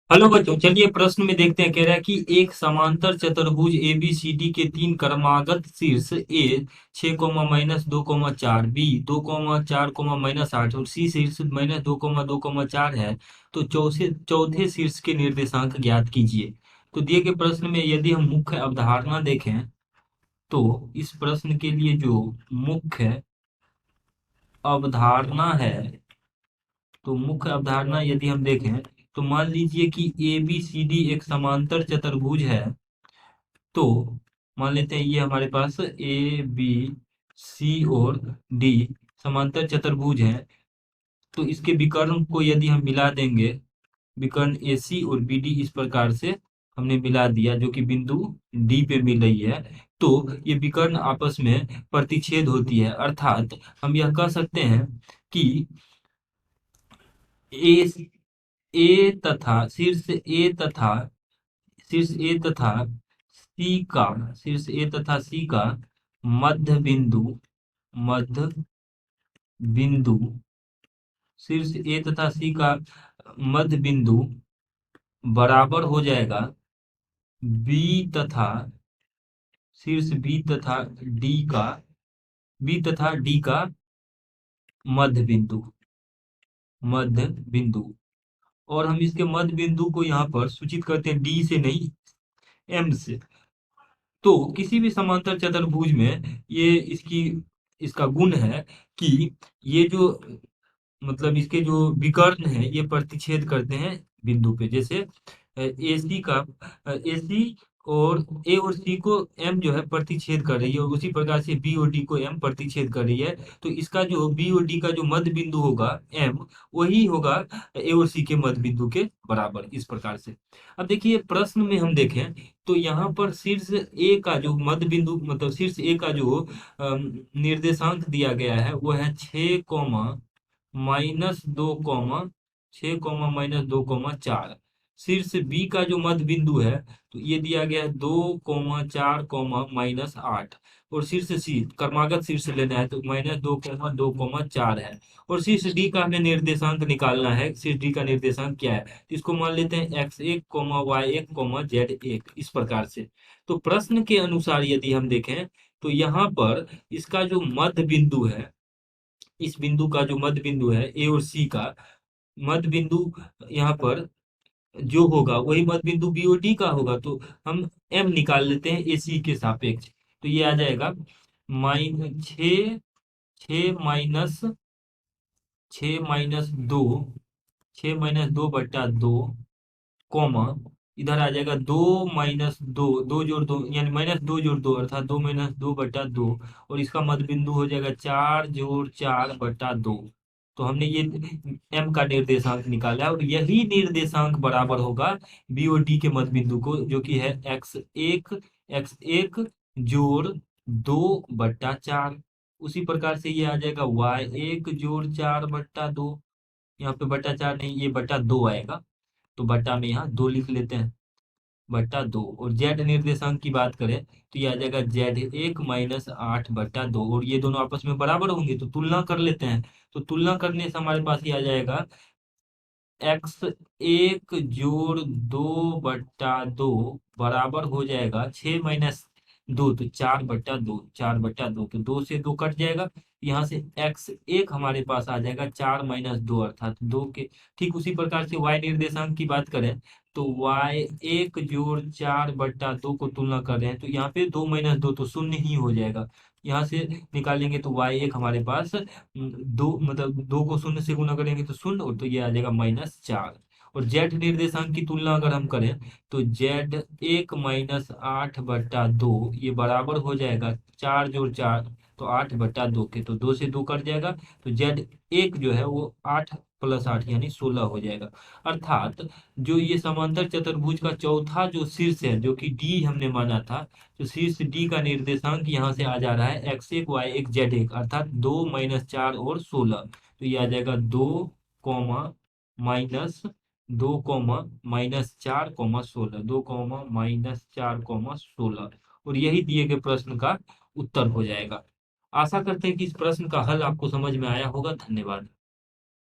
Hello बच्चों, चलिए प्रश्न में देखते हैं। कह रहा है कि एक समांतर चतुर्भुज ABCD के तीन क्रमागत शीर्ष ए 6, -2, 4, बी 2, 4, -8 और सी शीर्ष -2, 2, 4 है। तो चौथे चौथे शीर्ष के निर्देशांक ज्ञात कीजिए। तो दिए गए प्रश्न में यदि हम मुख्य अवधारणा देखें तो इस प्रश्न के लिए जो मुख्य अवधारणा है, तो मुख्य अवधारणा यदि हम देखें तो मान लीजिए कि ABCD एक समांतर चतुर्भुज है। तो मान लेते हैं ये हमारे पास ABC और D समांतर चतुर्भुज है। तो इसके विकर्ण को यदि हम मिला देंगे, विकर्ण AC और BD इस प्रकार से हमने मिला दिया जो कि बिंदु D पे मिल रही है। तो ये विकर्ण आपस में प्रतिच्छेद होती है, अर्थात हम यह कह सकते हैं कि ए ए तथा शीर्ष ए तथा सी का मध्य बिंदु मध्य बिंदु शीर्ष ए तथा सी का मध्य बिंदु बराबर हो जाएगा बी तथा शीर्ष बी तथा डी का मध्य बिंदु मध्य बिंदु। और हम इसके मध्य बिंदु को यहाँ पर सूचित करते हैं डी से नहीं, एम से। तो किसी भी समांतर चतुर्भुज में ये इसका गुण है कि ये जो मतलब इसके जो विकर्ण है ये प्रतिच्छेद करते हैं बिंदु पे। जैसे AC का AC और A और C को M जो है प्रतिच्छेद कर रही है, और उसी प्रकार से B और D को M प्रतिच्छेद कर रही है। तो इसका जो B और D का जो मध्य बिंदु होगा M, वही होगा A और C के मध्य बिंदु के बराबर, इस प्रकार से। अब देखिए प्रश्न में हम देखें तो यहाँ पर शीर्ष A का जो मध्य बिंदु मतलब शीर्ष A का जो निर्देशांक दिया गया है वो है 6, -2, 6, -2, 4। शीर्ष बी का जो मध्य बिंदु है तो ये दिया गया है 2, 4, -8। और शीर्ष सी क्रमागत शीर्ष लेना है तो -2, 2, 4 है। और शीर्ष डी का हमें निर्देशांक निकालना है। शीर्ष डी का निर्देशांक क्या है, तो इसको मान लेते हैं x1, y1, z1 इस प्रकार से। तो प्रश्न के अनुसार यदि हम देखें तो यहाँ पर इसका जो मध्य बिंदु है, इस बिंदु का जो मध्य बिंदु है ए और सी का मध्य बिंदु यहाँ पर जो होगा वही मध्य बिंदु बी और डी का होगा। तो हम एम निकाल लेते हैं ए सी के सापेक्ष। तो ये आ जाएगा माइन छ छ माइनस दो बट्टा दो, कॉमा इधर आ जाएगा 2 - 2, 2 जोड़ 2 यानी -2 जोड़ 2 अर्थात 2 - 2 बट्टा 2। और इसका मध्य बिंदु हो जाएगा 4 जोड़ 4 बट्टा 2। तो हमने ये एम का निर्देशांक निकाला है, और यही निर्देशांक बराबर होगा बी और डी के मध्य बिंदु को, जो कि है x1 जोड़ 2 बट्टा 4। उसी प्रकार से ये आ जाएगा y1 जोड़ 4 बट्टा 2। यहाँ पे बट्टा 4 नहीं, ये बट्टा 2 आएगा। तो बट्टा में यहाँ 2 लिख लेते हैं, बट्टा 2। और जेड निर्देशांक की बात करें तो ये आ जाएगा Z1 -8 बट्टा 2। और ये दोनों आपस में बराबर होंगे तो तुलना कर लेते हैं। तो तुलना करने से हमारे पास ये आ जाएगा x1 जोड़ 2 बट्टा 2 बराबर हो जाएगा 6 - 2, तो 4 बट्टा 2, 4 बट्टा 2। तो 2 से 2 कट जाएगा, यहाँ से x1 हमारे पास आ जाएगा 4 - 2 अर्थात 2 के। ठीक उसी प्रकार से y निर्देशांक की बात करें तो y1 जोड़ 4 बट्टा 2 को तुलना कर रहे हैं तो यहाँ पे 2 - 2 तो शून्य ही हो जाएगा। यहाँ से निकालेंगे तो y1 हमारे पास 2 मतलब 2 को शून्य से गुना करेंगे तो शून्य, और तो ये आ जाएगा -4। और जेड निर्देशांक की तुलना अगर हम करें तो Z1 - 8 बट्टा 2 ये बराबर हो जाएगा 4 जोड़ 4 तो 8 बट्टा 2 के। तो 2 से 2 कट जाएगा, तो Z1 जो है वो 8 + 8 यानी 16 हो जाएगा। अर्थात जो ये समांतर चतुर्भुज का चौथा जो शीर्ष है जो कि डी हमने माना था, तो शीर्ष डी का निर्देशांक यहाँ से आ जा रहा है x1 y1 z1 अर्थात 2 - 4 और 16। तो ये आ जाएगा 2, -2, -4, 2, -4, 16। और यही दिए गए प्रश्न का उत्तर हो जाएगा। आशा करते हैं कि इस प्रश्न का हल आपको समझ में आया होगा। धन्यवाद।